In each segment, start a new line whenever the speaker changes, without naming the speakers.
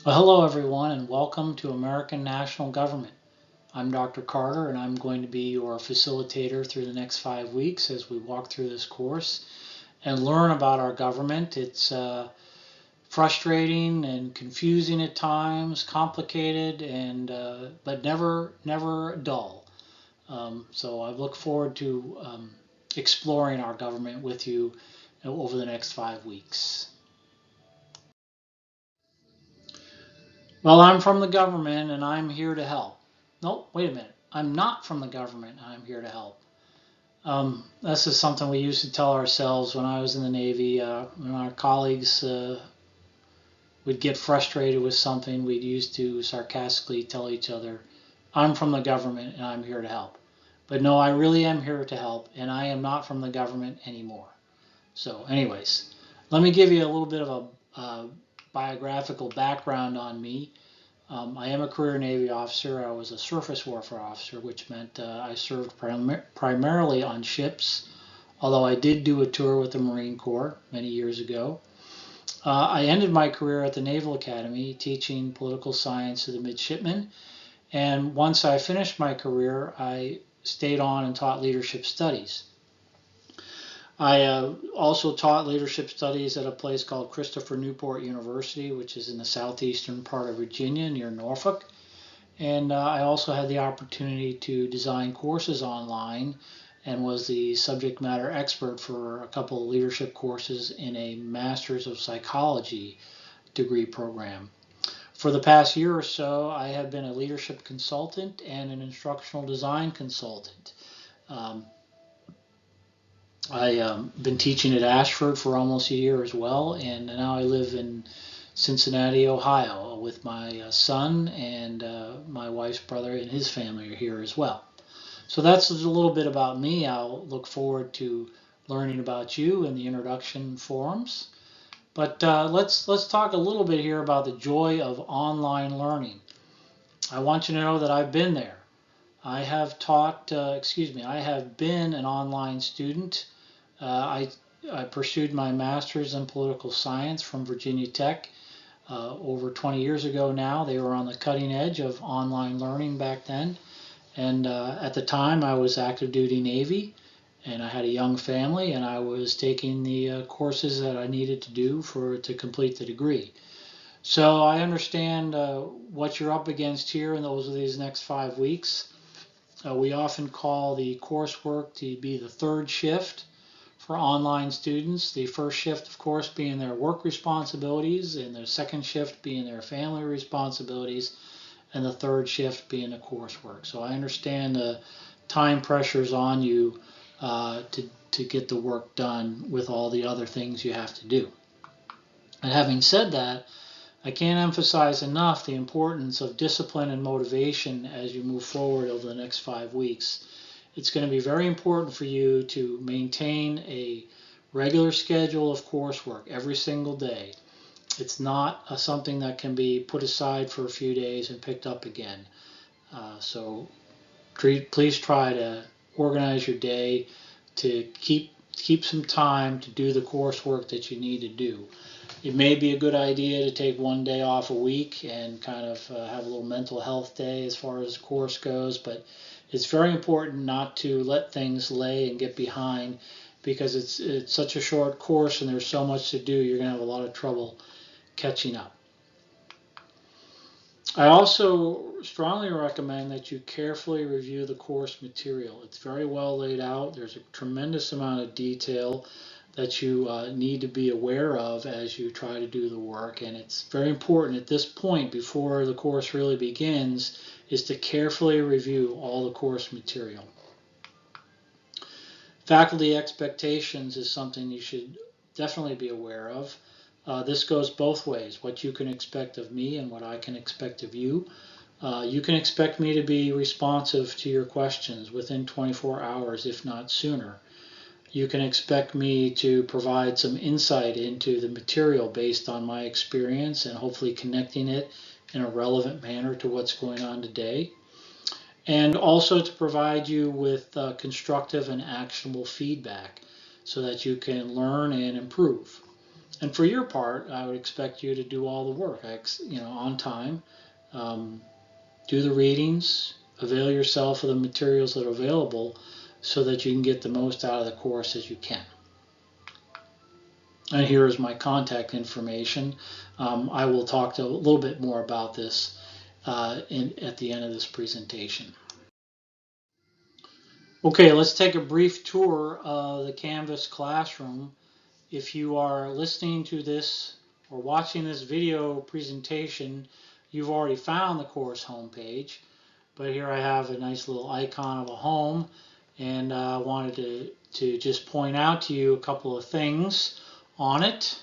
Well, hello everyone and welcome to American National Government. I'm Dr. Carter and I'm going to be your facilitator through the next 5 weeks as we walk through this course and learn about our government. It's frustrating and confusing at times, complicated, and but never dull. So I look forward to exploring our government with you over the next 5 weeks. Well, I'm from the government and I'm here to help. Nope, wait a minute. I'm not from the government and I'm here to help. This is something we used to tell ourselves when I was in the Navy. When our colleagues would get frustrated with something, we'd used to sarcastically tell each other, I'm from the government and I'm here to help. But no, I really am here to help and I am not from the government anymore. So, anyways, let me give you a little bit of a biographical background on me. I am a career Navy officer. I was a surface warfare officer, which meant I served primarily on ships, although I did do a tour with the Marine Corps many years ago. I ended my career at the Naval Academy teaching political science to the midshipmen, and once I finished my career, I stayed on and taught leadership studies. I also taught leadership studies at a place called Christopher Newport University, which is in the southeastern part of Virginia near Norfolk. And I also had the opportunity to design courses online and was the subject matter expert for a couple of leadership courses in a Master's of Psychology degree program. For the past year or so, I have been a leadership consultant and an instructional design consultant. Um, I've been teaching at Ashford for almost a year as well, and now I live in Cincinnati, Ohio, with my son and my wife's brother and his family are here as well. So that's a little bit about me. I'll look forward to learning about you in the introduction forums. But let's talk a little bit here about the joy of online learning. I want you to know that I've been there. I have I have been an online student. I pursued my master's in political science from Virginia Tech over 20 years ago now. They were on the cutting edge of online learning back then. And at the time, I was active duty Navy and I had a young family and I was taking the courses that I needed to do to complete the degree. So I understand what you're up against here in these next 5 weeks. We often call the coursework to be the third shift for online students. The first shift, of course, being their work responsibilities, and the second shift being their family responsibilities, and the third shift being the coursework. So I understand the time pressures on you to get the work done with all the other things you have to do. And having said that, I can't emphasize enough the importance of discipline and motivation as you move forward over the next 5 weeks. It's going to be very important for you to maintain a regular schedule of coursework every single day. It's not something that can be put aside for a few days and picked up again. So please try to organize your day to keep some time to do the coursework that you need to do. It may be a good idea to take one day off a week and kind of have a little mental health day as far as the course goes, but it's very important not to let things lay and get behind because it's such a short course and there's so much to do, you're going to have a lot of trouble catching up. I also strongly recommend that you carefully review the course material. It's very well laid out. There's a tremendous amount of detail that you need to be aware of as you try to do the work. And it's very important at this point, before the course really begins, is to carefully review all the course material. Faculty expectations is something you should definitely be aware of. This goes both ways, what you can expect of me and what I can expect of you. You can expect me to be responsive to your questions within 24 hours, if not sooner. You can expect me to provide some insight into the material based on my experience and hopefully connecting it in a relevant manner to what's going on today. And also to provide you with constructive and actionable feedback so that you can learn and improve. And for your part, I would expect you to do all the work, on time. Um, do the readings, avail yourself of the materials that are available so that you can get the most out of the course as you can. And here is my contact information. I will talk a little bit more about this at the end of this presentation. Okay, let's take a brief tour of the Canvas classroom. If you are listening to this or watching this video presentation, you've already found the course homepage. But here I have a nice little icon of a home, and I wanted to just point out to you a couple of things on it.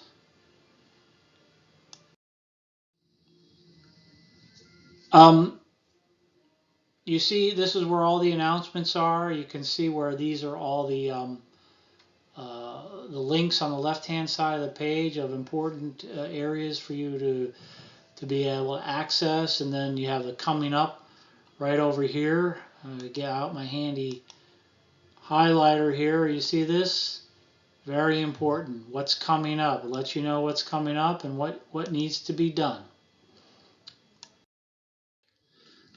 You see, this is where all the announcements are. You can see where these are all the links on the left-hand side of the page of important areas for you to be able to access, and then you have the coming up right over here. I'm going to get out my handy highlighter here. You see this? Very important. What's coming up? It lets you know what's coming up and what needs to be done.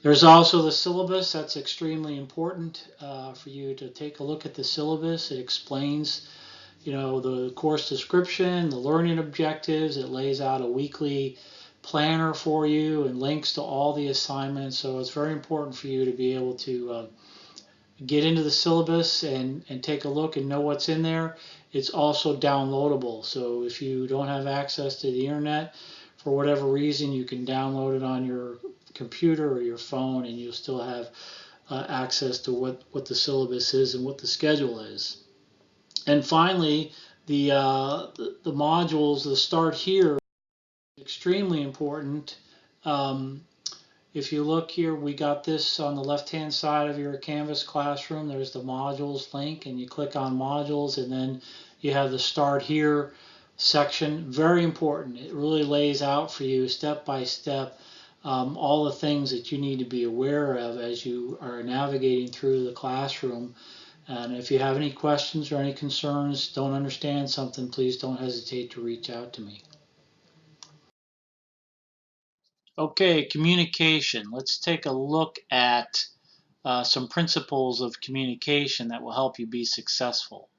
There's also the syllabus. That's extremely important for you to take a look at the syllabus. It explains, the course description, the learning objectives. It lays out a weekly planner for you and links to all the assignments. So it's very important for you to be able to get into the syllabus and take a look and know what's in there. It's also downloadable. So if you don't have access to the internet, for whatever reason, you can download it on your computer or your phone, and you'll still have access to what the syllabus is and what the schedule is. And finally, the modules, the start here, is extremely important. If you look here, we got this on the left-hand side of your Canvas classroom. There's the modules link, and you click on modules, and then you have the start here section. Very important. It really lays out for you step by step all the things that you need to be aware of as you are navigating through the classroom. And if you have any questions or any concerns, don't understand something, please don't hesitate to reach out to me. Okay, communication. Let's take a look at some principles of communication that will help you be successful.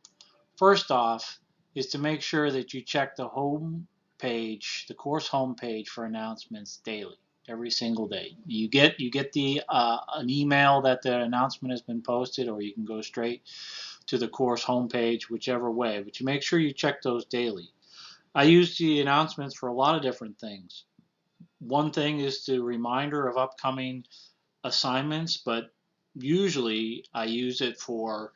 First off is to make sure that you check the home page, the course home page, for announcements daily, every single day. You get the an email that the announcement has been posted, or you can go straight to the course homepage, whichever way. But you make sure you check those daily. I use the announcements for a lot of different things. One thing is the reminder of upcoming assignments, but usually I use it for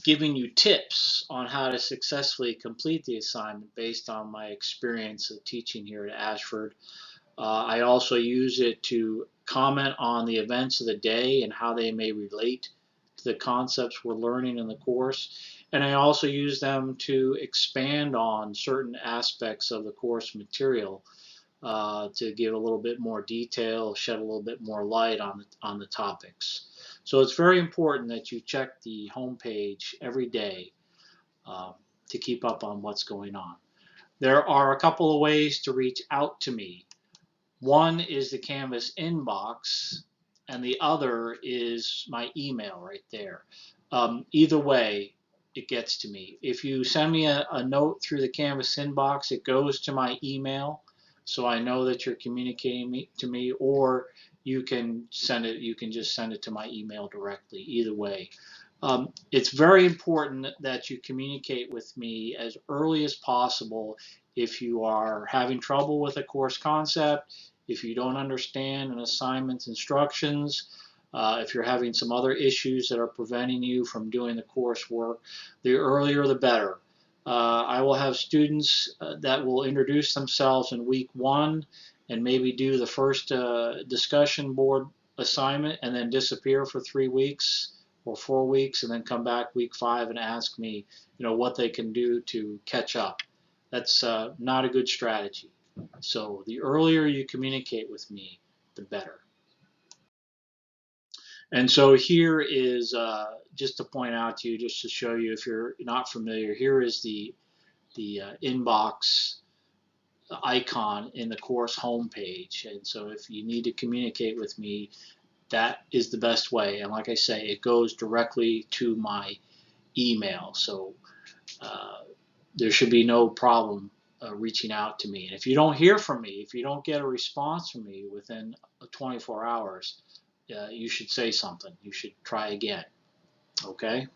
giving you tips on how to successfully complete the assignment based on my experience of teaching here at Ashford. I also use it to comment on the events of the day and how they may relate to the concepts we're learning in the course. And I also use them to expand on certain aspects of the course material to give a little bit more detail, shed a little bit more light on the topics. So it's very important that you check the homepage every day uh, to keep up on what's going on. There are a couple of ways to reach out to me. One is the Canvas inbox, and the other is my email right there. Either way, it gets to me. If you send me a note through the Canvas inbox, it goes to my email, so I know that you're communicating to me, or you can send it. You can just send it to my email directly. Either way, it's very important that you communicate with me as early as possible if you are having trouble with a course concept, if you don't understand an assignment's instructions, if you're having some other issues that are preventing you from doing the coursework, the earlier the better. I will have students that will introduce themselves in week 1 and maybe do the first discussion board assignment and then disappear for 3 weeks or 4 weeks and then come back week 5 and ask me, what they can do to catch up. That's not a good strategy. So the earlier you communicate with me, the better. And so here is just to point out to you, just to show you if you're not familiar, here is the inbox icon in the course homepage. And so if you need to communicate with me, that is the best way. And like I say, it goes directly to my email. So uh, there should be no problem reaching out to me. And if you don't hear from me, if you don't get a response from me within 24 hours, you should say something. You should try again. Okay?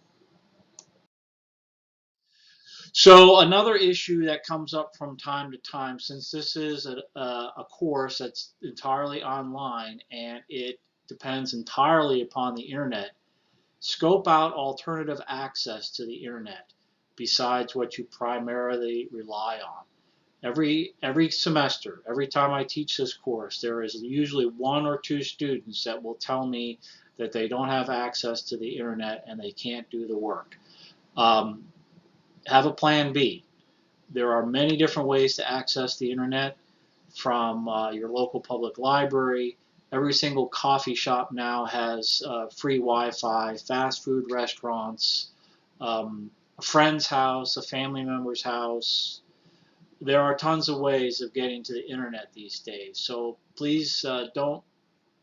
So another issue that comes up from time to time, since this is a course that's entirely online and it depends entirely upon the internet, scope out alternative access to the internet besides what you primarily rely on. Every semester, every time I teach this course, there is usually one or two students that will tell me that they don't have access to the internet and they can't do the work. Um, have a plan B. There are many different ways to access the internet, from your local public library. Every single coffee shop now has free Wi-Fi, fast food restaurants, a friend's house, a family member's house. There are tons of ways of getting to the internet these days. So please don't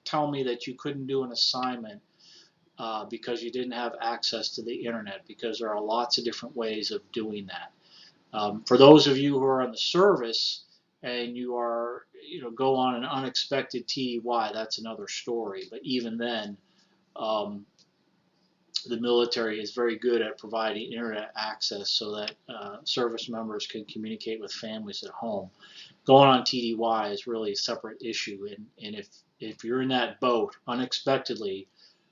tell me that you couldn't do an assignment because you didn't have access to the internet, because there are lots of different ways of doing that. For those of you who are on the service and you are, go on an unexpected TDY, that's another story. But even then, um, the military is very good at providing internet access so that service members can communicate with families at home. Going on TDY is really a separate issue, and if you're in that boat unexpectedly,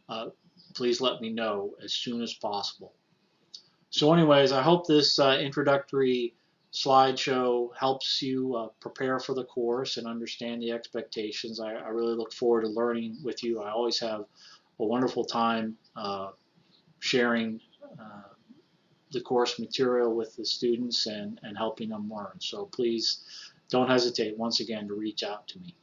uh, please let me know as soon as possible. So anyways, I hope this introductory slideshow helps you prepare for the course and understand the expectations. I really look forward to learning with you. I always have a wonderful time sharing the course material with the students and helping them learn. So please don't hesitate once again to reach out to me.